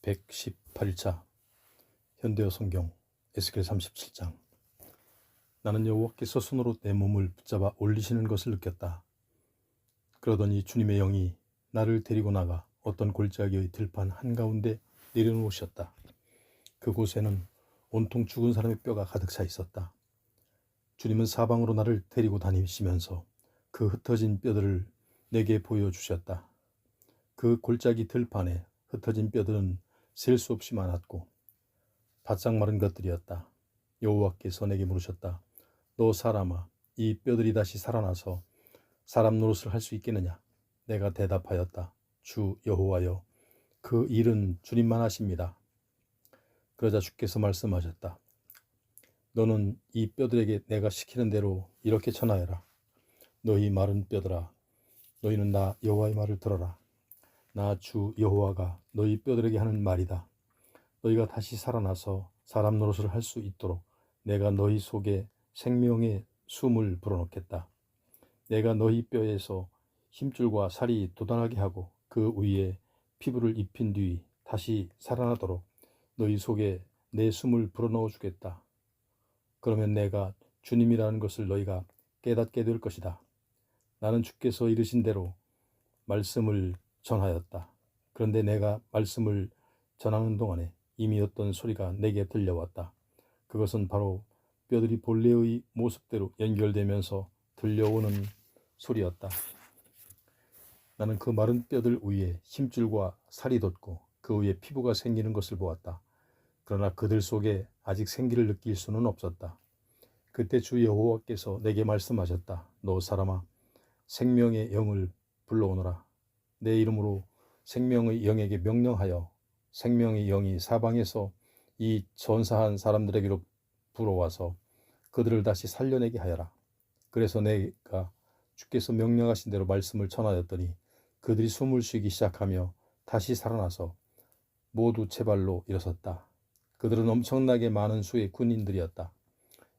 118일차 현대어 성경 에스겔 37장. 나는 여호와께서 손으로 내 몸을 붙잡아 올리시는 것을 느꼈다. 그러더니 주님의 영이 나를 데리고 나가 어떤 골짜기의 들판 한가운데 내려놓으셨다. 그곳에는 온통 죽은 사람의 뼈가 가득 차 있었다. 주님은 사방으로 나를 데리고 다니시면서 그 흩어진 뼈들을 내게 보여주셨다. 그 골짜기 들판에 흩어진 뼈들은 셀 수 없이 많았고 바싹 마른 것들이었다. 여호와께서 내게 물으셨다. 너 사람아, 이 뼈들이 다시 살아나서 사람 노릇을 할 수 있겠느냐? 내가 대답하였다. 주 여호와여, 그 일은 주님만 하십니다. 그러자 주께서 말씀하셨다. 너는 이 뼈들에게 내가 시키는 대로 이렇게 전하여라. 너희 마른 뼈들아, 너희는 나 여호와의 말을 들어라. 나 주 여호와가 너희 뼈들에게 하는 말이다. 너희가 다시 살아나서 사람 노릇을 할 수 있도록 내가 너희 속에 생명의 숨을 불어넣겠다. 내가 너희 뼈에서 힘줄과 살이 돋아나게 하고 그 위에 피부를 입힌 뒤 다시 살아나도록 너희 속에 내 숨을 불어넣어 주겠다. 그러면 내가 주님이라는 것을 너희가 깨닫게 될 것이다. 나는 주께서 이르신 대로 말씀을 전하였다. 그런데 내가 말씀을 전하는 동안에 이미 어떤 소리가 내게 들려왔다. 그것은 바로 뼈들이 본래의 모습대로 연결되면서 들려오는 소리였다. 나는 그 마른 뼈들 위에 힘줄과 살이 돋고 그 위에 피부가 생기는 것을 보았다. 그러나 그들 속에 아직 생기를 느낄 수는 없었다. 그때 주 여호와께서 내게 말씀하셨다. 너 사람아, 생명의 영을 불러오너라. 내 이름으로 생명의 영에게 명령하여 생명의 영이 사방에서 이 전사한 사람들에게로 불어와서 그들을 다시 살려내게 하여라. 그래서 내가 주께서 명령하신 대로 말씀을 전하였더니 그들이 숨을 쉬기 시작하며 다시 살아나서 모두 제발로 일어섰다. 그들은 엄청나게 많은 수의 군인들이었다.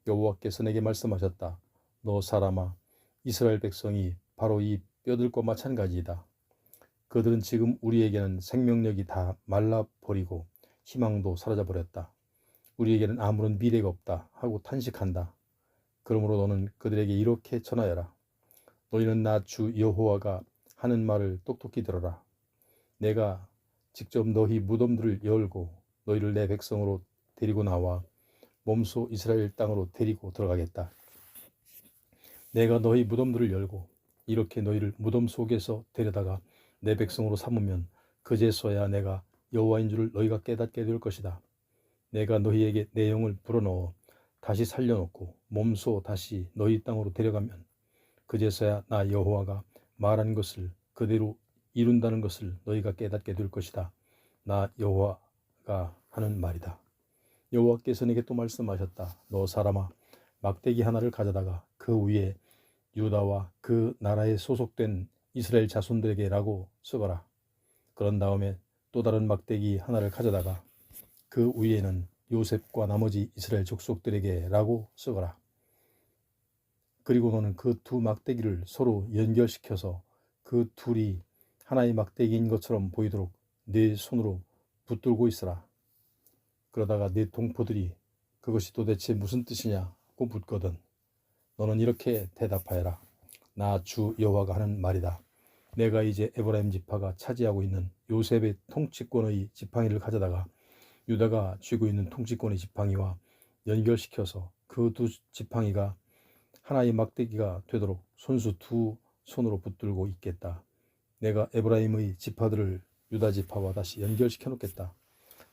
여호와께서 내게 말씀하셨다. 너 사람아, 이스라엘 백성이 바로 이 뼈들과 마찬가지이다. 그들은 지금 우리에게는 생명력이 다 말라버리고 희망도 사라져버렸다. 우리에게는 아무런 미래가 없다 하고 탄식한다. 그러므로 너는 그들에게 이렇게 전하여라. 너희는 나 주 여호와가 하는 말을 똑똑히 들어라. 내가 직접 너희 무덤들을 열고 너희를 내 백성으로 데리고 나와 몸소 이스라엘 땅으로 데리고 들어가겠다. 내가 너희 무덤들을 열고 이렇게 너희를 무덤 속에서 데려다가 내 백성으로 삼으면 그제서야 내가 여호와인 줄을 너희가 깨닫게 될 것이다. 내가 너희에게 내 영을 불어넣어 다시 살려놓고 몸소 다시 너희 땅으로 데려가면 그제서야 나 여호와가 말한 것을 그대로 이룬다는 것을 너희가 깨닫게 될 것이다. 나 여호와가 하는 말이다. 여호와께서 내게 또 말씀하셨다. 너 사람아, 막대기 하나를 가져다가 그 위에 유다와 그 나라에 소속된 이스라엘 자손들에게라고 쓰거라. 그런 다음에 또 다른 막대기 하나를 가져다가 그 위에는 요셉과 나머지 이스라엘 족속들에게라고 쓰거라. 그리고 너는 그 두 막대기를 서로 연결시켜서 그 둘이 하나의 막대기인 것처럼 보이도록 네 손으로 붙들고 있으라. 그러다가 네 동포들이 그것이 도대체 무슨 뜻이냐고 묻거든 너는 이렇게 대답하여라. 나 주 여호와가 하는 말이다. 내가 이제 에브라임 지파가 차지하고 있는 요셉의 통치권의 지팡이를 가져다가 유다가 쥐고 있는 통치권의 지팡이와 연결시켜서 그 두 지팡이가 하나의 막대기가 되도록 손수 두 손으로 붙들고 있겠다. 내가 에브라임의 지파들을 유다 지파와 다시 연결시켜 놓겠다.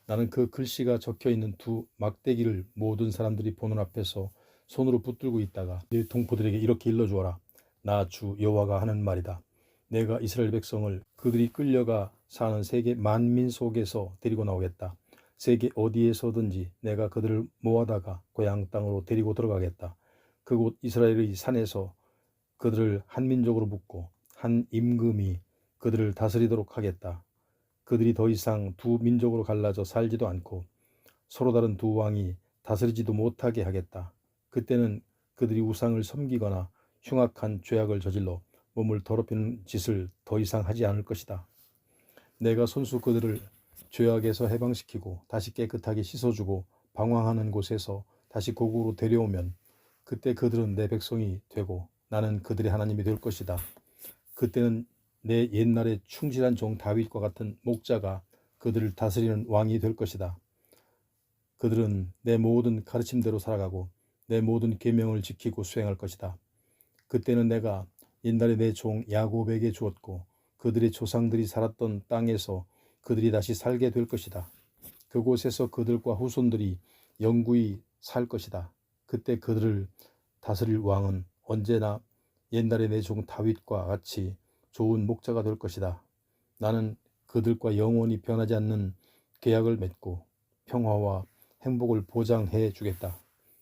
나는 그 글씨가 적혀 있는 두 막대기를 모든 사람들이 보는 앞에서 손으로 붙들고 있다가 네 동포들에게 이렇게 일러주어라. 나 주 여호와가 하는 말이다. 내가 이스라엘 백성을 그들이 끌려가 사는 세계 만민 속에서 데리고 나오겠다. 세계 어디에서든지 내가 그들을 모아다가 고향 땅으로 데리고 들어가겠다. 그곳 이스라엘의 산에서 그들을 한 민족으로 묶고 한 임금이 그들을 다스리도록 하겠다. 그들이 더 이상 두 민족으로 갈라져 살지도 않고 서로 다른 두 왕이 다스리지도 못하게 하겠다. 그때는 그들이 우상을 섬기거나 흉악한 죄악을 저질러 몸을 더럽히는 짓을 더 이상 하지 않을 것이다. 내가 손수 그들을 죄악에서 해방시키고 다시 깨끗하게 씻어주고 방황하는 곳에서 다시 고국으로 데려오면 그때 그들은 내 백성이 되고 나는 그들의 하나님이 될 것이다. 그때는 내 옛날에 충실한 종 다윗과 같은 목자가 그들을 다스리는 왕이 될 것이다. 그들은 내 모든 가르침대로 살아가고 내 모든 계명을 지키고 수행할 것이다. 그때는 내가 옛날에 내 종 야곱에게 주었고 그들의 조상들이 살았던 땅에서 그들이 다시 살게 될 것이다. 그곳에서 그들과 후손들이 영구히 살 것이다. 그때 그들을 다스릴 왕은 언제나 옛날에 내 종 다윗과 같이 좋은 목자가 될 것이다. 나는 그들과 영원히 변하지 않는 계약을 맺고 평화와 행복을 보장해 주겠다.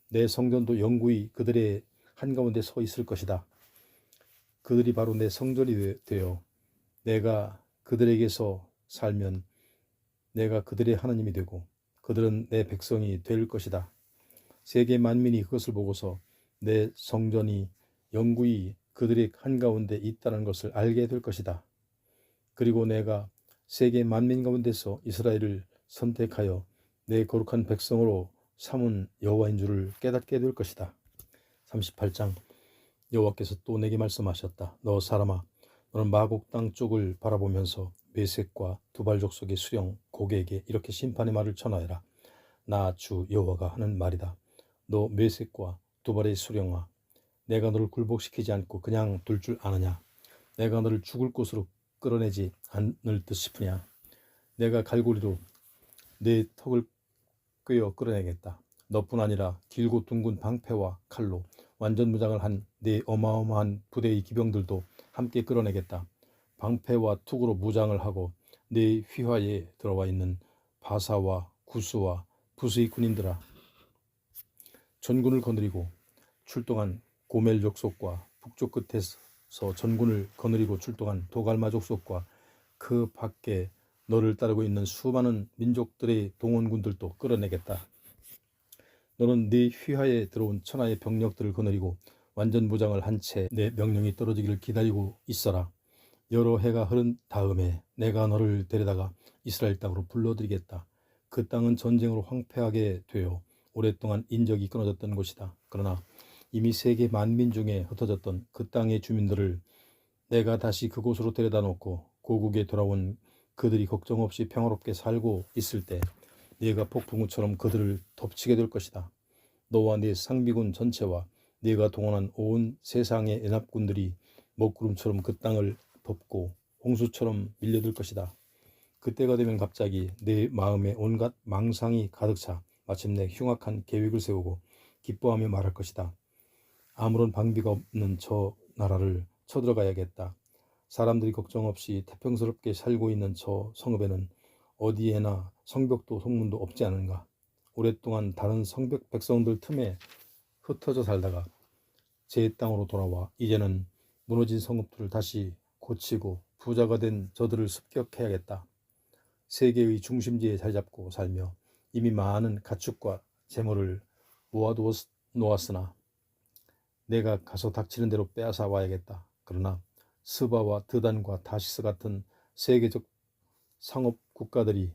내 성전도 영구히 그들의 한가운데 서 있을 것이다. 그들이 바로 내 성전이 되어 내가 그들에게서 살면 내가 그들의 하나님이 되고 그들은 내 백성이 될 것이다. 세계 만민이 그것을 보고서 내 성전이 영구히 그들의 한가운데 있다는 것을 알게 될 것이다. 그리고 내가 세계 만민 가운데서 이스라엘을 선택하여 내 거룩한 백성으로 삼은 여호와인 줄을 깨닫게 될 것이다. 38장. 여호와께서 또 내게 말씀하셨다. 너 사람아, 너는 마곡 땅 쪽을 바라보면서 메색과 두발 족속의 수령 고개에게 이렇게 심판의 말을 전하여라. 나 주 여호와가 하는 말이다. 너 메색과 두발의 수령아, 내가 너를 굴복시키지 않고 그냥 둘 줄 아느냐? 내가 너를 죽을 곳으로 끌어내지 않을 듯 싶으냐? 내가 갈고리로 내 턱을 꿰어 끌어내겠다. 너뿐 아니라 길고 둥근 방패와 칼로 완전 무장을 한 내 어마어마한 부대의 기병들도 함께 끌어내겠다. 방패와 툭으로 무장을 하고 내 휘하에 들어와 있는 바사와 구스와 부스의 군인들아, 전군을 거느리고 출동한 고멜 족속과 북쪽 끝에서 전군을 거느리고 출동한 도갈마 족속과 그 밖에 너를 따르고 있는 수많은 민족들의 동원군들도 끌어내겠다. 너는 네 휘하에 들어온 천하의 병력들을 거느리고 완전 무장을 한 채 내 명령이 떨어지기를 기다리고 있어라. 여러 해가 흐른 다음에 내가 너를 데려다가 이스라엘 땅으로 불러들이겠다. 그 땅은 전쟁으로 황폐하게 되어 오랫동안 인적이 끊어졌던 곳이다. 그러나 이미 세계 만민 중에 흩어졌던 그 땅의 주민들을 내가 다시 그곳으로 데려다 놓고 고국에 돌아온 그들이 걱정 없이 평화롭게 살고 있을 때 네가 폭풍우처럼 그들을 덮치게 될 것이다. 너와 네 상비군 전체와 네가 동원한 온 세상의 연합군들이 먹구름처럼 그 땅을 덮고 홍수처럼 밀려들 것이다. 그때가 되면 갑자기 내 마음에 온갖 망상이 가득 차 마침내 흉악한 계획을 세우고 기뻐하며 말할 것이다. 아무런 방비가 없는 저 나라를 쳐들어가야겠다. 사람들이 걱정 없이 태평스럽게 살고 있는 저 성읍에는 어디에나 성벽도 성문도 없지 않은가. 오랫동안 다른 성벽 백성들 틈에 흩어져 살다가 제 땅으로 돌아와 이제는 무너진 성읍들을 다시 고치고 부자가 된 저들을 습격해야겠다. 세계의 중심지에 자리 잡고 살며 이미 많은 가축과 재물을 모아두어 놓았으나 내가 가서 닥치는 대로 빼앗아 와야겠다. 그러나 스바와 드단과 다시스 같은 세계적 상업 국가들이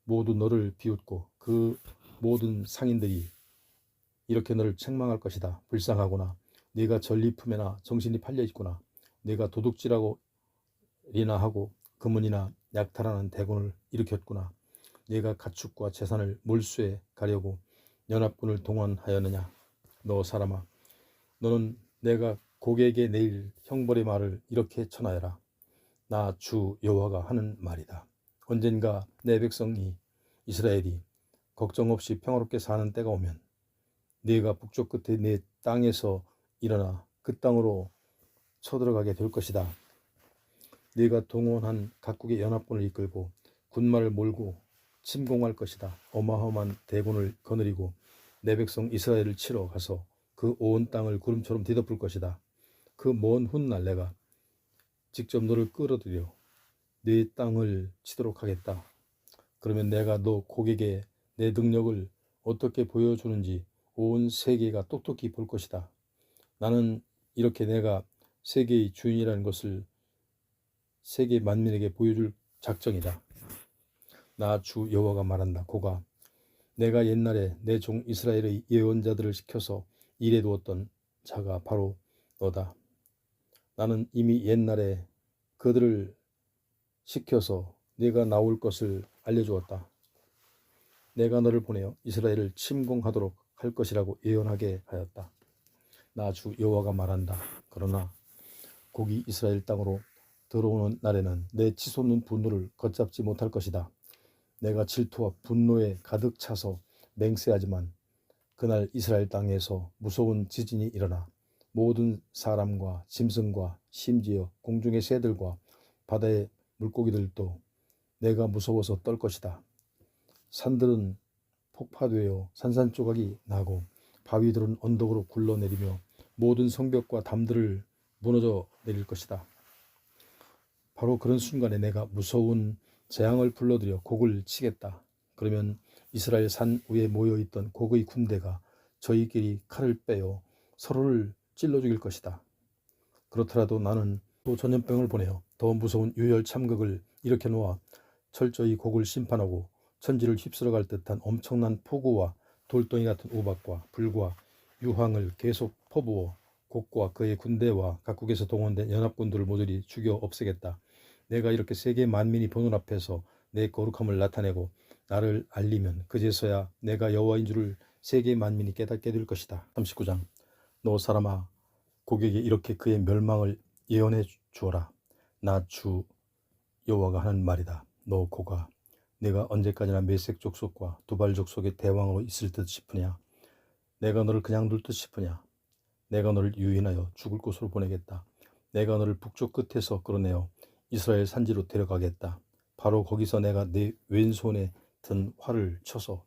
모두 너를 비웃고 그 모든 상인들이 이렇게 너를 책망할 것이다. 불쌍하구나. 네가 전리품에나 정신이 팔려 있구나. 네가 도둑질하고 리나 하고 금은이나 약탈하는 대군을 일으켰구나. 네가 가축과 재산을 몰수해 가려고 연합군을 동원하였느냐. 너 사람아, 너는 내가 고객에게 내일 형벌의 말을 이렇게 전하여라. 나 주 여호와가 하는 말이다. 언젠가 내 백성이 이스라엘이 걱정 없이 평화롭게 사는 때가 오면 네가 북쪽 끝에 내 땅에서 일어나 그 땅으로 쳐들어가게 될 것이다. 네가 동원한 각국의 연합군을 이끌고 군마를 몰고 침공할 것이다. 어마어마한 대군을 거느리고 내 백성 이스라엘을 치러 가서 그 온 땅을 구름처럼 뒤덮을 것이다. 그 먼 훗날 내가 직접 너를 끌어들여 네 땅을 치도록 하겠다. 그러면 내가 너 고객에 내 능력을 어떻게 보여주는지 온 세계가 똑똑히 볼 것이다. 나는 이렇게 내가 세계의 주인이라는 것을 세계 만민에게 보여줄 작정이다. 나 주 여호와가 말한다. 고가 내가 옛날에 내 종 이스라엘의 예언자들을 시켜서 일해 두었던 자가 바로 너다. 나는 이미 옛날에 그들을 시켜서 네가 나올 것을 알려주었다. 내가 너를 보내어 이스라엘을 침공하도록 할 것이라고 예언하게 하였다. 나 주 여호와가 말한다. 그러나 곡이 이스라엘 땅으로 들어오는 날에는 내 치솟는 분노를 걷잡지 못할 것이다. 내가 질투와 분노에 가득 차서 맹세하지만 그날 이스라엘 땅에서 무서운 지진이 일어나 모든 사람과 짐승과 심지어 공중의 새들과 바다의 물고기들도 내가 무서워서 떨 것이다. 산들은 폭파되어 산산조각이 나고 바위들은 언덕으로 굴러내리며 모든 성벽과 담들을 무너져 내릴 것이다. 바로 그런 순간에 내가 무서운 재앙을 불러들여 곡을 치겠다. 그러면 이스라엘 산 위에 모여있던 곡의 군대가 저희끼리 칼을 빼어 서로를 찔러 죽일 것이다. 그렇더라도 나는 또 전염병을 보내어 더 무서운 유혈 참극을 일으켜 놓아 철저히 곡을 심판하고 천지를 휩쓸어갈 듯한 엄청난 폭우와 돌덩이 같은 우박과 불과 유황을 계속 퍼부어 곡과 그의 군대와 각국에서 동원된 연합군들을 모조리 죽여 없애겠다. 내가 이렇게 세계 만민이 보는 앞에서 내 거룩함을 나타내고 나를 알리면 그제서야 내가 여호와인 줄을 세계 만민이 깨닫게 될 것이다. 39장 너 사람아 곡에게 이렇게 그의 멸망을 예언해 주어라. 나 주 여호와가 하는 말이다. 너 고가 내가 언제까지나 메색 족속과 두발 족속의 대왕으로 있을 듯 싶으냐. 내가 너를 그냥 둘 듯 싶으냐. 내가 너를 유인하여 죽을 곳으로 보내겠다. 내가 너를 북쪽 끝에서 끌어내어 이스라엘 산지로 데려가겠다. 바로 거기서 내가 내 왼손에 든 활을 쳐서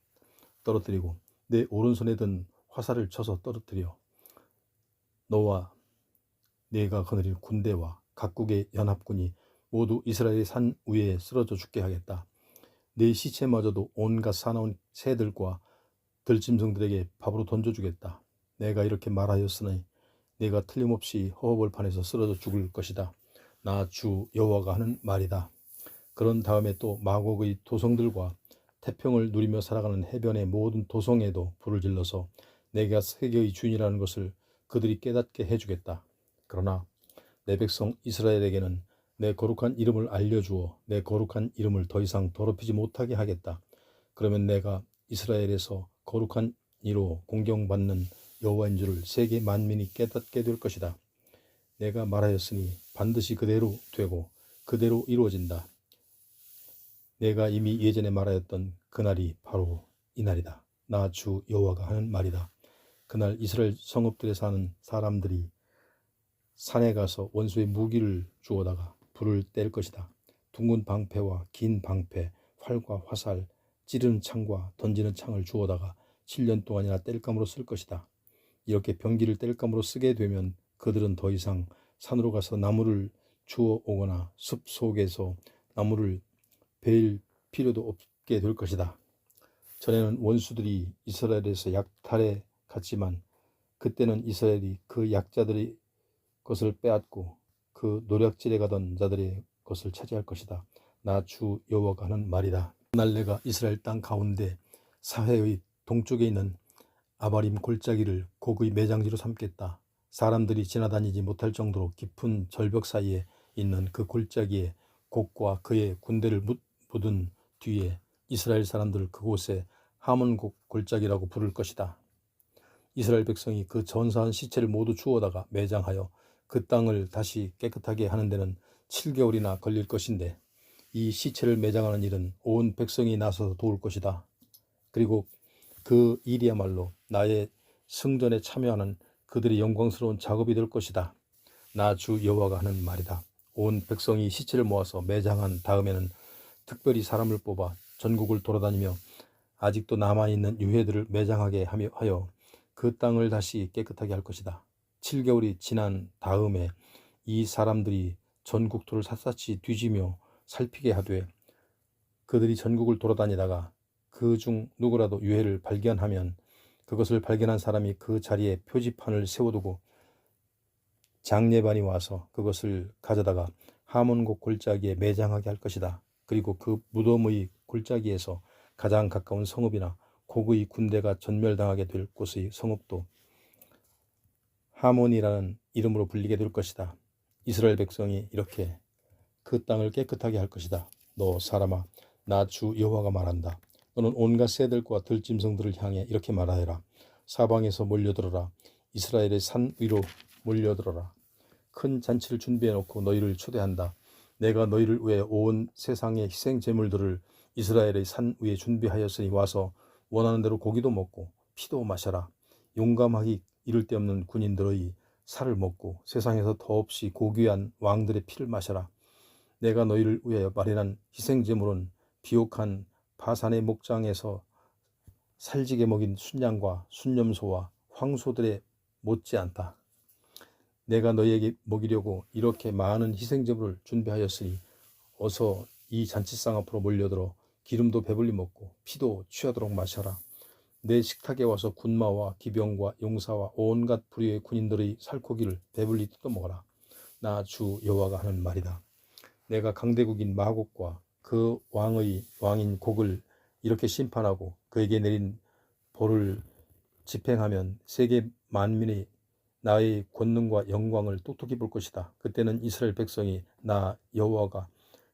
떨어뜨리고 내 오른손에 든 화살을 쳐서 떨어뜨려 너와 내가 거느릴 군대와 각국의 연합군이 모두 이스라엘의 산 위에 쓰러져 죽게 하겠다. 내 시체마저도 온갖 사나운 새들과 들짐승들에게 밥으로 던져주겠다. 내가 이렇게 말하였으니 내가 틀림없이 허허벌판에서 쓰러져 죽을 것이다. 나 주 여호와가 하는 말이다. 그런 다음에 또 마곡의 도성들과 태평을 누리며 살아가는 해변의 모든 도성에도 불을 질러서 내가 세계의 주인이라는 것을 그들이 깨닫게 해주겠다. 그러나 내 백성 이스라엘에게는 내 거룩한 이름을 알려주어 내 거룩한 이름을 더 이상 더럽히지 못하게 하겠다. 그러면 내가 이스라엘에서 거룩한 이로 공경받는 여호와인 줄을 세계 만민이 깨닫게 될 것이다. 내가 말하였으니 반드시 그대로 되고 그대로 이루어진다. 내가 이미 예전에 말하였던 그날이 바로 이날이다. 나 주 여호와가 하는 말이다. 그날 이스라엘 성읍들에 사는 사람들이 산에 가서 원수의 무기를 주워다가 불을 뗄 것이다. 둥근 방패와 긴 방패, 활과 화살, 찌르는 창과 던지는 창을 주워다가 7년 동안이나 뗄감으로 쓸 것이다. 이렇게 병기를 뗄감으로 쓰게 되면 그들은 더 이상 산으로 가서 나무를 주워 오거나 숲 속에서 나무를 베일 필요도 없게 될 것이다. 전에는 원수들이 이스라엘에서 약탈해 갔지만 그때는 이스라엘이 그 약자들의 것을 빼앗고 그 노략질에 가던 자들의 것을 차지할 것이다. 나 주 여호와가 하는 말이다. 그날 내가 이스라엘 땅 가운데 사해의 동쪽에 있는 아바림 골짜기를 곡의 매장지로 삼겠다. 사람들이 지나다니지 못할 정도로 깊은 절벽 사이에 있는 그 골짜기에 곡과 그의 군대를 묻은 뒤에 이스라엘 사람들 그곳에 하몬곡 골짜기라고 부를 것이다. 이스라엘 백성이 그 전사한 시체를 모두 주워다가 매장하여 그 땅을 다시 깨끗하게 하는 데는 7개월이나 걸릴 것인데 이 시체를 매장하는 일은 온 백성이 나서서 도울 것이다. 그리고 그 일이야말로 나의 성전에 참여하는 그들의 영광스러운 작업이 될 것이다. 나 주 여호와가 하는 말이다. 온 백성이 시체를 모아서 매장한 다음에는 특별히 사람을 뽑아 전국을 돌아다니며 아직도 남아있는 유해들을 매장하게 하여 그 땅을 다시 깨끗하게 할 것이다. 7개월이 지난 다음에 이 사람들이 전국토를 샅샅이 뒤지며 살피게 하되 그들이 전국을 돌아다니다가 그 중 누구라도 유해를 발견하면 그것을 발견한 사람이 그 자리에 표지판을 세워두고 장례반이 와서 그것을 가져다가 하몬곡 골짜기에 매장하게 할 것이다. 그리고 그 무덤의 골짜기에서 가장 가까운 성읍이나 고구의 군대가 전멸당하게 될 곳의 성읍도 하몬이라는 이름으로 불리게 될 것이다. 이스라엘 백성이 이렇게 그 땅을 깨끗하게 할 것이다. 너 사람아, 나 주 여호와가 말한다. 너는 온갖 새들과 들짐승들을 향해 이렇게 말하여라. 사방에서 몰려들어라. 이스라엘의 산 위로 몰려들어라. 큰 잔치를 준비해 놓고 너희를 초대한다. 내가 너희를 위해 온 세상의 희생 제물들을 이스라엘의 산 위에 준비하였으니 와서 원하는 대로 고기도 먹고 피도 마셔라. 용감하기 이를 데 없는 군인들의 살을 먹고 세상에서 더없이 고귀한 왕들의 피를 마셔라. 내가 너희를 위하여 마련한 희생 제물은 비옥한 바산의 목장에서 살지게 먹인 순양과 순념소와 황소들의 못지않다. 내가 너희에게 먹이려고 이렇게 많은 희생제물을 준비하였으니 어서 이 잔치상 앞으로 몰려들어 기름도 배불리 먹고 피도 취하도록 마셔라. 내 식탁에 와서 군마와 기병과 용사와 온갖 부류의 군인들의 살코기를 배불리 뜯어먹어라. 나 주 여호와가 하는 말이다. 내가 강대국인 마곡과 그 왕인 곡을 이렇게 심판하고 그에게 내린 벌을 집행하면 세계 만민이 나의 권능과 영광을 똑똑히 볼 것이다. 그때는 이스라엘 백성이 나 여호와가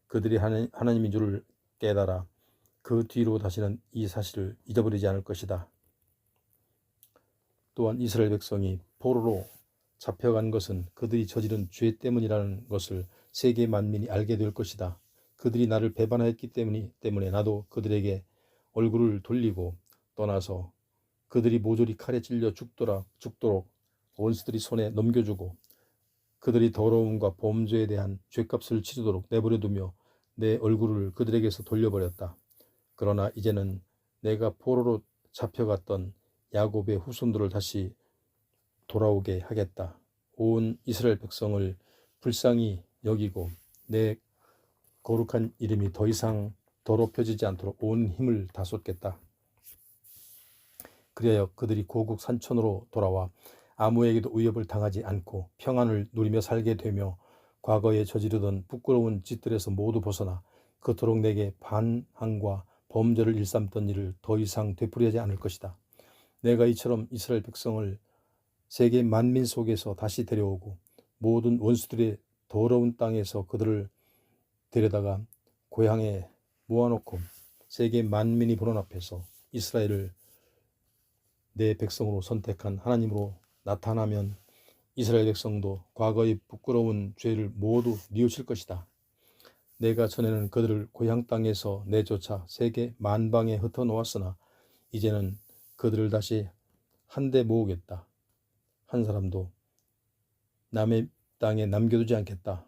그들이 하나님인 줄을 깨달아 그 뒤로 다시는 이 사실을 잊어버리지 않을 것이다. 또한 이스라엘 백성이 포로로 잡혀간 것은 그들이 저지른 죄 때문이라는 것을 세계 만민이 알게 될 것이다. 그들이 나를 배반하였기 때문에 나도 그들에게 얼굴을 돌리고 떠나서 그들이 모조리 칼에 찔려 죽도록 원수들이 손에 넘겨주고 그들이 더러움과 범죄에 대한 죗값을 치르도록 내버려두며 내 얼굴을 그들에게서 돌려버렸다. 그러나 이제는 내가 포로로 잡혀갔던 야곱의 후손들을 다시 돌아오게 하겠다. 온 이스라엘 백성을 불쌍히 여기고 내 거룩한 이름이 더 이상 더럽혀지지 않도록 온 힘을 다 쏟겠다. 그리하여 그들이 고국 산천으로 돌아와 아무에게도 위협을 당하지 않고 평안을 누리며 살게 되며 과거에 저지르던 부끄러운 짓들에서 모두 벗어나 그토록 내게 반항과 범죄를 일삼던 일을 더 이상 되풀이하지 않을 것이다. 내가 이처럼 이스라엘 백성을 세계 만민 속에서 다시 데려오고 모든 원수들의 더러운 땅에서 그들을 데려다가 고향에 모아놓고 세계 만민이 보는 앞에서 이스라엘을 내 백성으로 선택한 하나님으로 나타나면 이스라엘 백성도 과거의 부끄러운 죄를 모두 뉘우칠 것이다. 내가 전에는 그들을 고향 땅에서 내쫓아 세계 만방에 흩어놓았으나 이제는 그들을 다시 한데 모으겠다. 한 사람도 남의 땅에 남겨두지 않겠다.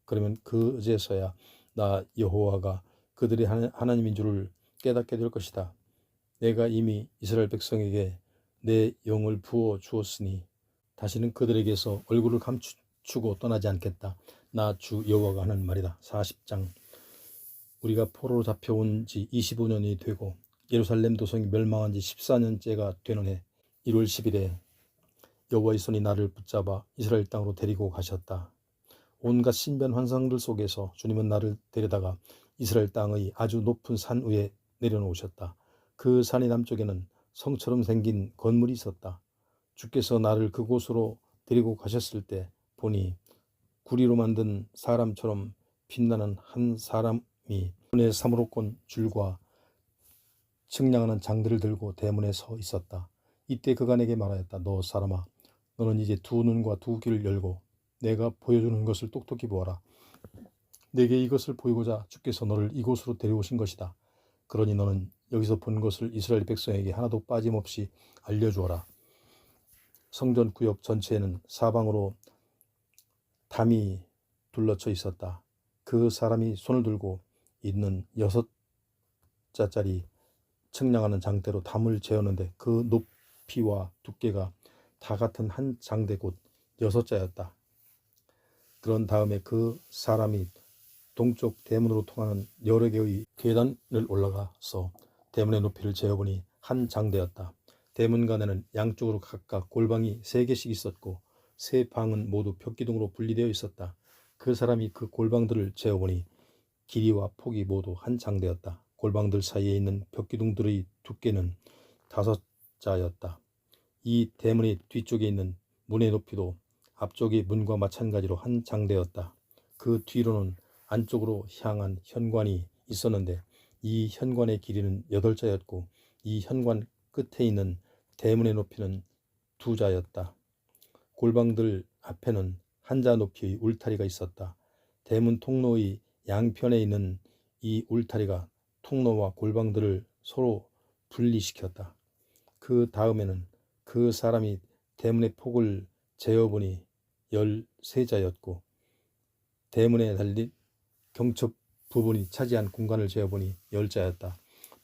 그러면 그제서야 나 여호와가 그들의 하나님인 줄을 깨닫게 될 것이다. 내가 이미 이스라엘 백성에게 내 영을 부어 주었으니 다시는 그들에게서 얼굴을 감추고 떠나지 않겠다. 나 주 여호와가 하는 말이다. 40장. 우리가 포로로 잡혀온 지 25년이 되고 예루살렘 도성이 멸망한 지 14년째가 되는 해 1월 10일에 여호와의 손이 나를 붙잡아 이스라엘 땅으로 데리고 가셨다. 온갖 신변 환상들 속에서 주님은 나를 데려다가 이스라엘 땅의 아주 높은 산 위에 내려놓으셨다. 그 산의 남쪽에는 성처럼 생긴 건물이 있었다. 주께서 나를 그곳으로 데리고 가셨을 때 보니 구리로 만든 사람처럼 빛나는 한 사람이 손에 사무로권 줄과 측량하는 장들을 들고 대문에 서 있었다. 이때 그가 내게 말하였다. 너 사람아, 너는 이제 두 눈과 두 귀를 열고 내가 보여주는 것을 똑똑히 보아라. 내게 이것을 보이고자 주께서 너를 이곳으로 데려오신 것이다. 그러니 너는 여기서 본 것을 이스라엘 백성에게 하나도 빠짐없이 알려주어라. 성전 구역 전체에는 사방으로 담이 둘러쳐 있었다. 그 사람이 손을 들고 있는 6자짜리 측량하는 장대로 담을 재었는데 그 높이와 두께가 다 같은 한 장대 곧 6자였다. 그런 다음에 그 사람이 동쪽 대문으로 통하는 여러 개의 계단을 올라가서 대문의 높이를 재어보니 한 장대였다. 대문간에는 양쪽으로 각각 골방이 3개씩 있었고 3방은 모두 벽기둥으로 분리되어 있었다. 그 사람이 그 골방들을 재어보니 길이와 폭이 모두 한 장대였다. 골방들 사이에 있는 벽기둥들의 두께는 5자였다. 이 대문의 뒤쪽에 있는 문의 높이도 앞쪽의 문과 마찬가지로 한 장대였다. 그 뒤로는 안쪽으로 향한 현관이 있었는데 이 현관의 길이는 8자였고 이 현관 끝에 있는 대문의 높이는 2자였다. 골방들 앞에는 한 자 높이의 울타리가 있었다. 대문 통로의 양편에 있는 이 울타리가 통로와 골방들을 서로 분리시켰다. 그 다음에는 그 사람이 대문의 폭을 재어보니 13자였고 대문에 달린 경첩 부분이 차지한 공간을 재어보니 10자였다.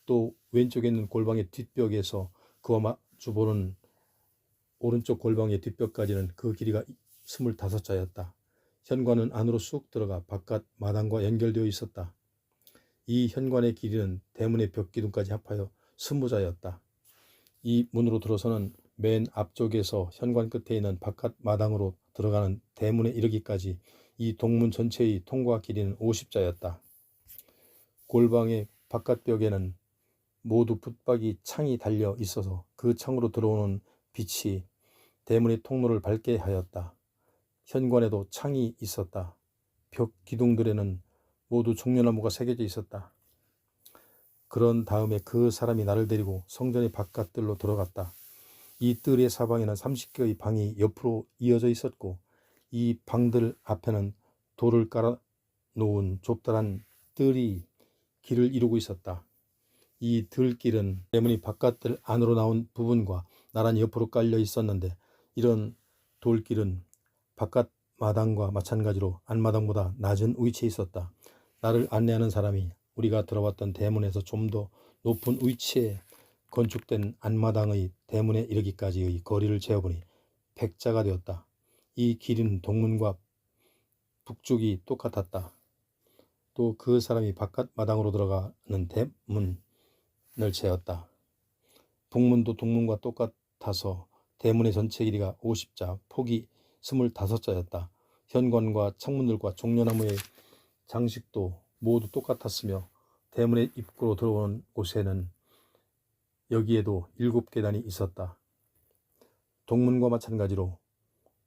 또 왼쪽에 있는 골방의 뒷벽에서 그와 마주보는 오른쪽 골방의 뒷벽까지는 그 길이가 25자였다. 현관은 안으로 쑥 들어가 바깥 마당과 연결되어 있었다. 이 현관의 길이는 대문의 벽기둥까지 합하여 20자였다. 이 문으로 들어서는 맨 앞쪽에서 현관 끝에 있는 바깥 마당으로 들어가는 대문에 이르기까지 이 동문 전체의 통과 길이는 50자였다. 골방의 바깥벽에는 모두 붙박이 창이 달려 있어서 그 창으로 들어오는 빛이 대문의 통로를 밝게 하였다. 현관에도 창이 있었다. 벽 기둥들에는 모두 종려나무가 새겨져 있었다. 그런 다음에 그 사람이 나를 데리고 성전의 바깥들로 들어갔다. 이 뜰의 사방에는 30개의 방이 옆으로 이어져 있었고 이 방들 앞에는 돌을 깔아 놓은 좁다란 뜰이 길을 이루고 있었다. 이 들길은 대문이 바깥들 안으로 나온 부분과 나란히 옆으로 깔려 있었는데 이런 돌길은 바깥 마당과 마찬가지로 안마당보다 낮은 위치에 있었다. 나를 안내하는 사람이 우리가 들어왔던 대문에서 좀 더 높은 위치에 건축된 안마당의 대문에 이르기까지의 거리를 재어보니 100자가 되었다. 이 길이는 동문과 북쪽이 똑같았다. 또 그 사람이 바깥 마당으로 들어가는 대문을 재었다. 북문도 동문과 똑같아서 대문의 전체 길이가 50자, 폭이 25자였다. 현관과 창문들과 종려나무의 장식도 모두 똑같았으며 대문의 입구로 들어오는 곳에는 여기에도 7계단이 있었다. 동문과 마찬가지로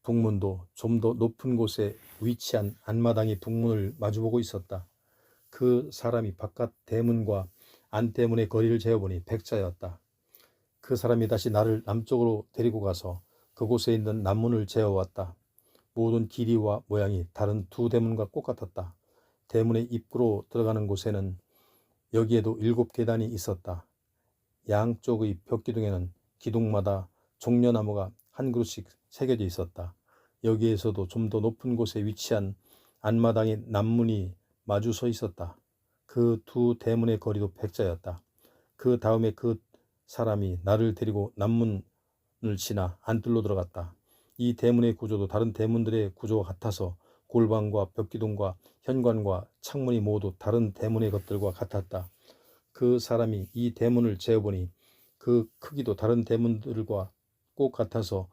북문도 좀 더 높은 곳에 위치한 안마당이 북문을 마주보고 있었다. 그 사람이 바깥 대문과 안대문의 거리를 재어보니 100자였다. 그 사람이 다시 나를 남쪽으로 데리고 가서 그곳에 있는 남문을 재어왔다. 모든 길이와 모양이 다른 두 대문과 똑같았다. 대문의 입구로 들어가는 곳에는 여기에도 7계단이 있었다. 양쪽의 벽기둥에는 기둥마다 종려나무가 한 그루씩 새겨져 있었다. 여기에서도 좀 더 높은 곳에 위치한 안마당의 남문이 마주 서 있었다. 그 두 대문의 거리도 100자였다. 그 다음에 그 사람이 나를 데리고 남문을 지나 안뜰로 들어갔다. 이 대문의 구조도 다른 대문들의 구조와 같아서 골방과 벽기둥과 현관과 창문이 모두 다른 대문의 것들과 같았다. 그 사람이 이 대문을 재어보니 그 크기도 다른 대문들과 꼭 같아서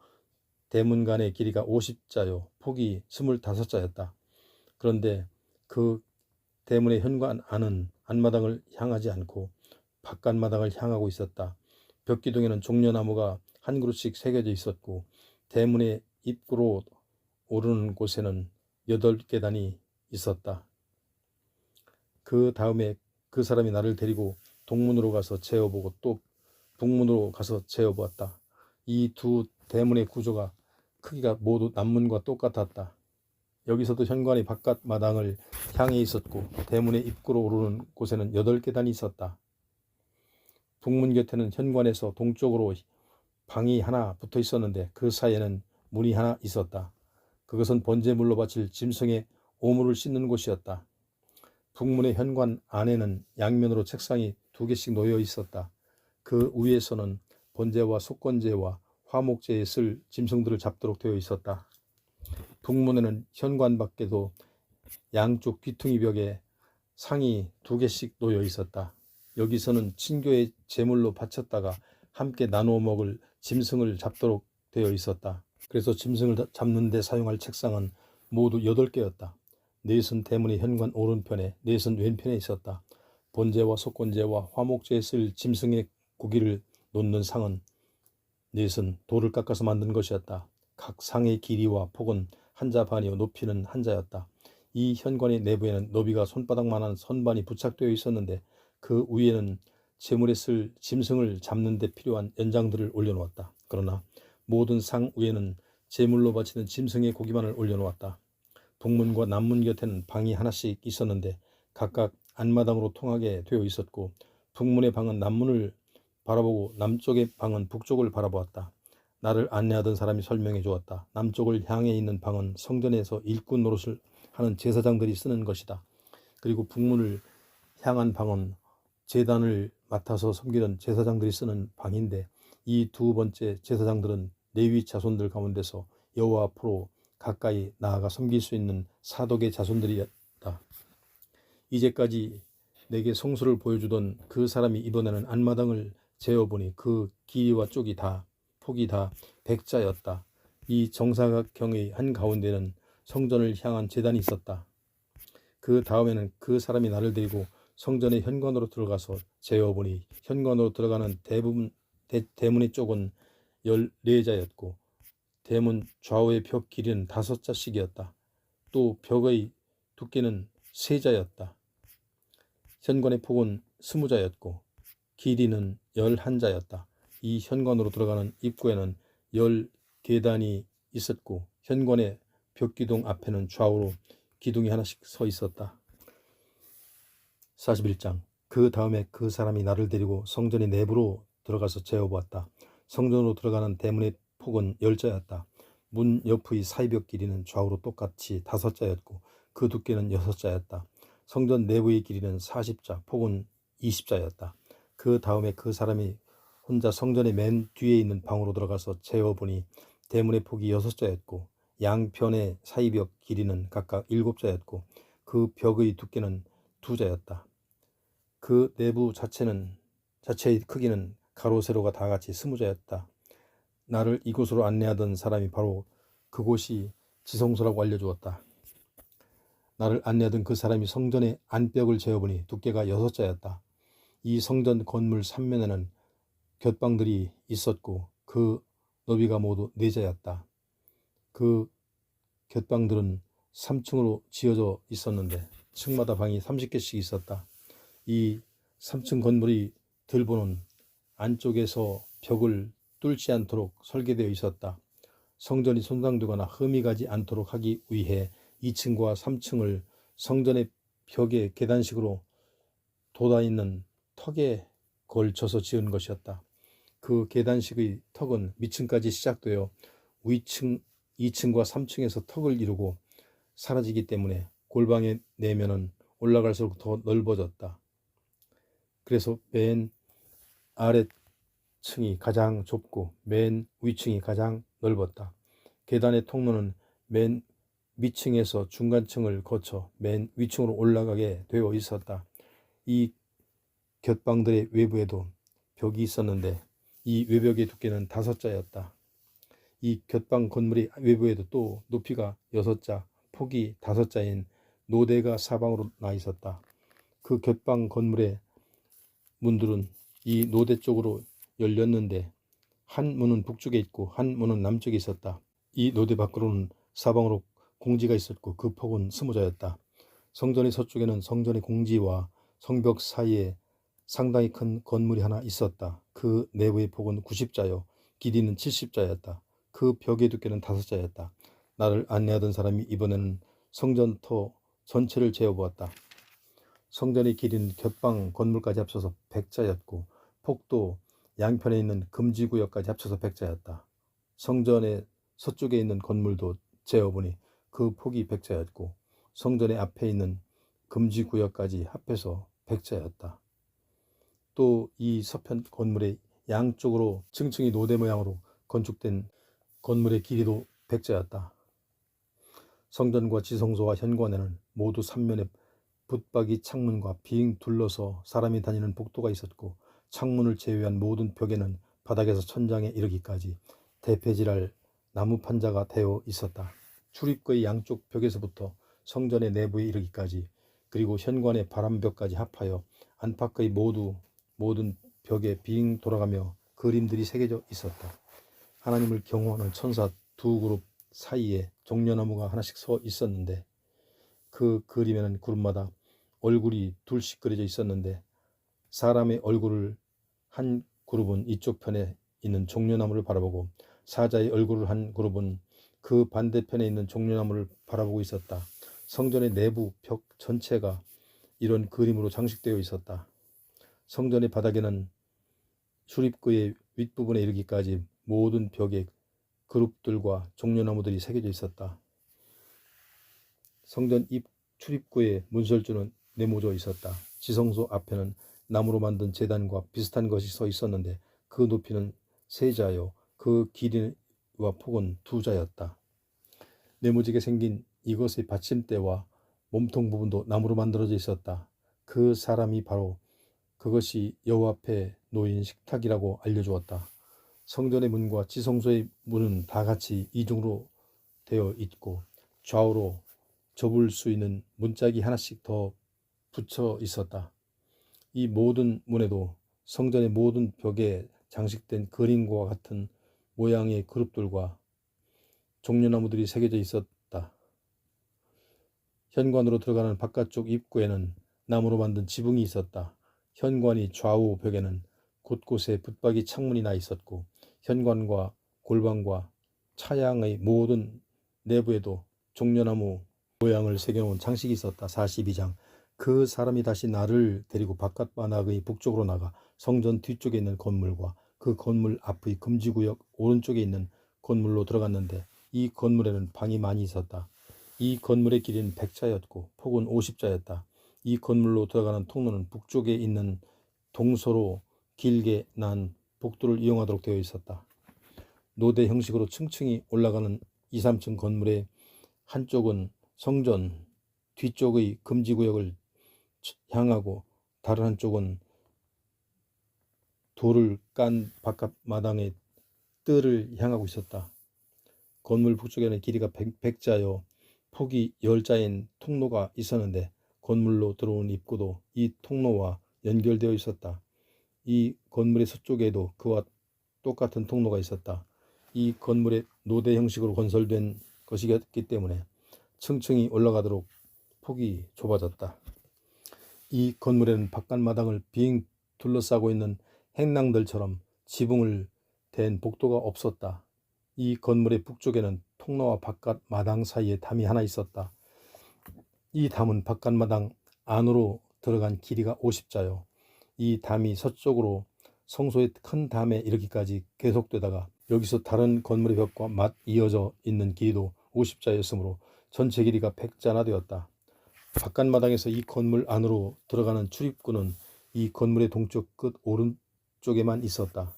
대문 간의 길이가 50자요 폭이 25자였다. 그런데 그 대문의 현관 안은 안마당을 향하지 않고 바깥마당을 향하고 있었다. 벽기둥에는 종려나무가 한 그루씩 새겨져 있었고 대문의 입구로 오르는 곳에는 8계단이 있었다. 그 다음에 그 사람이 나를 데리고 동문으로 가서 재어보고 또 북문으로 가서 재어보았다. 이 두 대문의 구조가 크기가 모두 남문과 똑같았다. 여기서도 현관이 바깥 마당을 향해 있었고 대문의 입구로 오르는 곳에는 8계단이 있었다. 북문 곁에는 현관에서 동쪽으로 방이 하나 붙어 있었는데 그 사이에는 문이 하나 있었다. 그것은 번제물로 바칠 짐승의 오물을 씻는 곳이었다. 북문의 현관 안에는 양면으로 책상이 2개씩 놓여 있었다. 그 위에서는 번제와 속건제와 화목제에 쓸 짐승들을 잡도록 되어 있었다. 북문에는 현관 밖에도 양쪽 귀퉁이 벽에 상이 2개씩 놓여 있었다. 여기서는 친교의 제물로 바쳤다가 함께 나누어 먹을 짐승을 잡도록 되어 있었다. 그래서 짐승을 잡는 데 사용할 책상은 모두 8개였다. 넷은 대문의 현관 오른편에, 넷은 왼편에 있었다. 번제와 속건제와 화목제에 쓸 짐승의 고기를 놓는 상은 넷은 돌을 깎아서 만든 것이었다. 각 상의 길이와 폭은 한 자 반이요 높이는 한 자였다. 이 현관의 내부에는 너비가 손바닥만한 선반이 부착되어 있었는데 그 위에는 제물에 쓸 짐승을 잡는 데 필요한 연장들을 올려놓았다. 그러나 모든 상 위에는 제물로 바치는 짐승의 고기만을 올려놓았다. 북문과 남문 곁에는 방이 하나씩 있었는데 각각 안마당으로 통하게 되어 있었고 북문의 방은 남문을 바라보고 남쪽의 방은 북쪽을 바라보았다. 나를 안내하던 사람이 설명해 주었다. 남쪽을 향해 있는 방은 성전에서 일꾼 노릇을 하는 제사장들이 쓰는 것이다. 그리고 북문을 향한 방은 제단을 맡아서 섬기는 제사장들이 쓰는 방인데 이 두 번째 제사장들은 레위 자손들 가운데서 여호와 앞으로 가까이 나아가 섬길 수 있는 사독의 자손들이었다. 이제까지 내게 성수를 보여주던 그 사람이 이번에는 안마당을 재어보니 그 길이와 폭이 다 백자였다. 이 정사각형의 한가운데는 성전을 향한 제단이 있었다. 그 다음에는 그 사람이 나를 데리고 성전의 현관으로 들어가서 재어보니 현관으로 들어가는 대문의 쪽은 14자였고 대문 좌우의 벽 길이는 5자씩이었다. 또 벽의 두께는 3자였다. 현관의 폭은 20자였고 길이는 11자였다. 이 현관으로 들어가는 입구에는 10계단이 있었고 현관의 벽기둥 앞에는 좌우로 기둥이 하나씩 서 있었다. 41장. 그 다음에 그 사람이 나를 데리고 성전의 내부로 들어가서 재어보았다. 성전으로 들어가는 대문의 폭은 10자였다. 문 옆의 사이벽 길이는 좌우로 똑같이 5자였고 그 두께는 6자였다. 성전 내부의 길이는 40자, 폭은 20자였다. 그 다음에 그 사람이 혼자 성전의 맨 뒤에 있는 방으로 들어가서 재어보니 대문의 폭이 6자였고 양편의 사이벽 길이는 각각 7자였고 그 벽의 두께는 2자였다. 그 내부 자체의 크기는 가로 세로가 다 같이 20자였다. 나를 이곳으로 안내하던 사람이 바로 그곳이 지성소라고 알려주었다. 나를 안내하던 그 사람이 성전의 안벽을 재어보니 두께가 6자였다. 이 성전 건물 3면에는 곁방들이 있었고 그 너비가 모두 4자였다. 그 곁방들은 3층으로 지어져 있었는데 층마다 방이 30개씩 있었다. 이 3층 건물이 들보는 안쪽에서 벽을 뚫지 않도록 설계되어 있었다. 성전이 손상되거나 흠이 가지 않도록 하기 위해 2층과 3층을 성전의 벽에 계단식으로 돋아있는 턱에 걸쳐서 지은 것이었다. 그 계단식의 턱은 밑층까지 시작되어 위층 2층과 3층에서 턱을 이루고 사라지기 때문에 골방의 내면은 올라갈수록 더 넓어졌다. 그래서 맨 아래층이 가장 좁고 맨 위층이 가장 넓었다. 계단의 통로는 맨 밑층에서 중간층을 거쳐 맨 위층으로 올라가게 되어 있었다. 이 곁방들의 외부에도 벽이 있었는데 이 외벽의 두께는 5자였다. 이 곁방 건물의 외부에도 또 높이가 6자, 폭이 5자인 노대가 사방으로 나 있었다. 그 곁방 건물의 문들은 이 노대 쪽으로 열렸는데 한 문은 북쪽에 있고 한 문은 남쪽에 있었다. 이 노대 밖으로는 사방으로 공지가 있었고 그 폭은 20자였다. 성전의 서쪽에는 성전의 공지와 성벽 사이에 상당히 큰 건물이 하나 있었다. 그 내부의 폭은 90자요 길이는 70자였다. 그 벽의 두께는 5자였다. 나를 안내하던 사람이 이번에는 성전터 전체를 재어보았다. 성전의 길이는 곁방 건물까지 합쳐서 100자였고 폭도 양편에 있는 금지구역까지 합쳐서 100자였다. 성전의 서쪽에 있는 건물도 재어보니 그 폭이 100자였고 성전의 앞에 있는 금지구역까지 합해서 100자였다. 또 이 서편 건물의 양쪽으로 층층이 노대 모양으로 건축된 건물의 길이도 100자였다. 성전과 지성소와 현관에는 모두 3면에 붙박이 창문과 빙 둘러서 사람이 다니는 복도가 있었고 창문을 제외한 모든 벽에는 바닥에서 천장에 이르기까지 대패질할 나무 판자가 되어 있었다. 출입구의 양쪽 벽에서부터 성전의 내부에 이르기까지 그리고 현관의 바람벽까지 합하여 안팎의 모든 벽에 빙 돌아가며 그림들이 새겨져 있었다. 하나님을 경호하는 천사 두 그룹 사이에 종려나무가 하나씩 서 있었는데 그 그림에는 그룹마다 얼굴이 둘씩 그려져 있었는데 사람의 얼굴을 한 그룹은 이쪽 편에 있는 종려나무를 바라보고 사자의 얼굴을 한 그룹은 그 반대편에 있는 종려나무를 바라보고 있었다. 성전의 내부 벽 전체가 이런 그림으로 장식되어 있었다. 성전의 바닥에는 출입구의 윗부분에 이르기까지 모든 벽에 그룹들과 종려나무들이 새겨져 있었다. 성전 입 출입구에 문설주는 내모져 있었다. 지성소 앞에는 나무로 만든 제단과 비슷한 것이 서 있었는데 그 높이는 3자요 그 길이와 폭은 2자였다. 네모지게 생긴 이것의 받침대와 몸통 부분도 나무로 만들어져 있었다. 그 사람이 바로 그것이 여호와 앞에 놓인 식탁이라고 알려주었다. 성전의 문과 지성소의 문은 다 같이 이중으로 되어 있고 좌우로 접을 수 있는 문짝이 하나씩 더 붙여 있었다. 이 모든 문에도 성전의 모든 벽에 장식된 그림과 같은 모양의 그룹들과 종려나무들이 새겨져 있었다. 현관으로 들어가는 바깥쪽 입구에는 나무로 만든 지붕이 있었다. 현관이 좌우 벽에는 곳곳에 붙박이 창문이 나 있었고 현관과 골방과 차양의 모든 내부에도 종려나무 모양을 새겨놓은 장식이 있었다. 42장. 그 사람이 다시 나를 데리고 바깥 바닥의 북쪽으로 나가 성전 뒤쪽에 있는 건물과 그 건물 앞의 금지구역 오른쪽에 있는 건물로 들어갔는데 이 건물에는 방이 많이 있었다. 이 건물의 길이는 100자였고 폭은 50자였다. 이 건물로 들어가는 통로는 북쪽에 있는 동서로 길게 난 복도를 이용하도록 되어 있었다. 노대 형식으로 층층이 올라가는 2, 3층 건물의 한쪽은 성전 뒤쪽의 금지구역을 향하고 다른 한쪽은 돌을 깐 바깥 마당의 뜰을 향하고 있었다. 건물 북쪽에는 길이가 100자요 폭이 10자인 통로가 있었는데 건물로 들어오는 입구도 이 통로와 연결되어 있었다. 이 건물의 서쪽에도 그와 똑같은 통로가 있었다. 이 건물의 노대 형식으로 건설된 것이기 때문에 층층이 올라가도록 폭이 좁아졌다. 이 건물에는 바깥 마당을 빙 둘러싸고 있는 행랑들처럼 지붕을 댄 복도가 없었다. 이 건물의 북쪽에는 통로와 바깥 마당 사이에 담이 하나 있었다. 이 담은 바깥 마당 안으로 들어간 길이가 50자요. 이 담이 서쪽으로 성소의 큰 담에 이르기까지 계속되다가 여기서 다른 건물의 벽과 맞 이어져 있는 길이도 50자였으므로 전체 길이가 100자나 되었다. 바깥 마당에서 이 건물 안으로 들어가는 출입구는 이 건물의 동쪽 끝 오른쪽에만 있었다.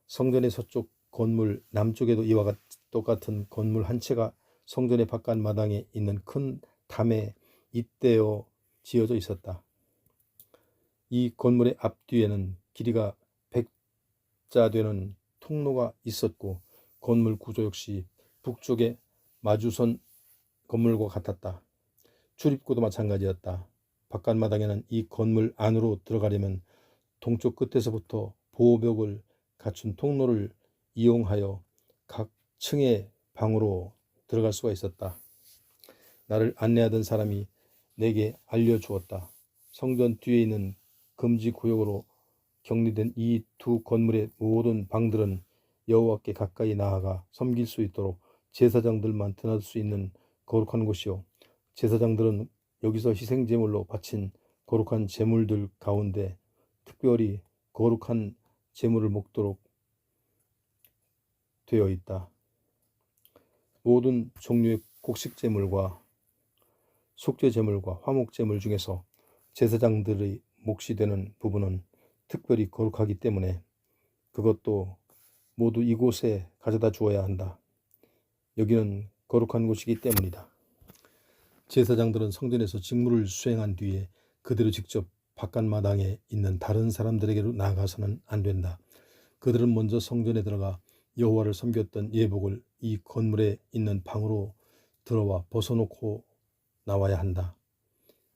성전의 서쪽 건물 남쪽에도 이와 똑같은 건물 한 채가 성전의 바깥 마당에 있는 큰 담에 잇대어 지어져 있었다. 이 건물의 앞뒤에는 길이가 100자 되는 통로가 있었고 건물 구조 역시 북쪽에 마주선 건물과 같았다. 출입구도 마찬가지였다. 바깥 마당에는 이 건물 안으로 들어가려면 동쪽 끝에서부터 보호벽을 갖춘 통로를 이용하여 각 층의 방으로 들어갈 수가 있었다. 나를 안내하던 사람이 내게 알려주었다. 성전 뒤에 있는 금지 구역으로 격리된 이 두 건물의 모든 방들은 여호와께 가까이 나아가 섬길 수 있도록 제사장들만 드나들 수 있는 거룩한 곳이요 제사장들은 여기서 희생제물로 바친 거룩한 제물들 가운데 특별히 거룩한 제물을 먹도록 되어 있다. 모든 종류의 곡식제물과 속죄제물과 화목제물 중에서 제사장들의 몫이 되는 부분은 특별히 거룩하기 때문에 그것도 모두 이곳에 가져다 주어야 한다. 여기는 거룩한 곳이기 때문이다. 제사장들은 성전에서 직무를 수행한 뒤에 그대로 직접 바깥 마당에 있는 다른 사람들에게로 나아가서는 안 된다. 그들은 먼저 성전에 들어가 여호와를 섬겼던 예복을 이 건물에 있는 방으로 들어와 벗어놓고 나와야 한다.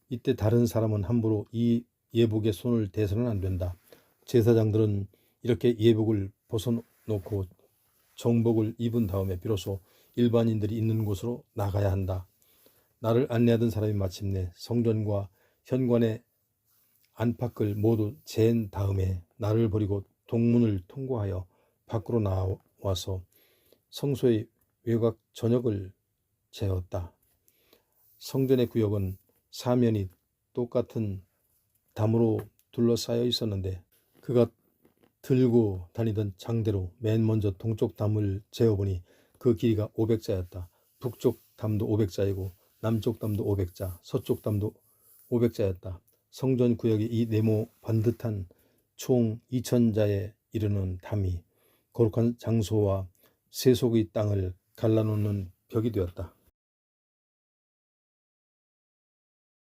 이때 다른 사람은 함부로 이 예복에 손을 대서는 안 된다. 제사장들은 이렇게 예복을 벗어놓고 정복을 입은 다음에 비로소 일반인들이 있는 곳으로 나가야 한다. 나를 안내하던 사람이 마침내 성전과 현관의 안팎을 모두 잰 다음에 나를 버리고 동문을 통과하여 밖으로 나와서 성소의 외곽 전역을 재었다. 성전의 구역은 사면이 똑같은 담으로 둘러싸여 있었는데 그가 들고 다니던 장대로 맨 먼저 동쪽 담을 재어보니 그 길이가 500자였다. 북쪽 담도 500자이고 남쪽 담도 500자, 서쪽 담도 500자였다. 성전 구역이 이 네모 반듯한 총 2000자에 이르는 담이 거룩한 장소와 세속의 땅을 갈라놓는 벽이 되었다.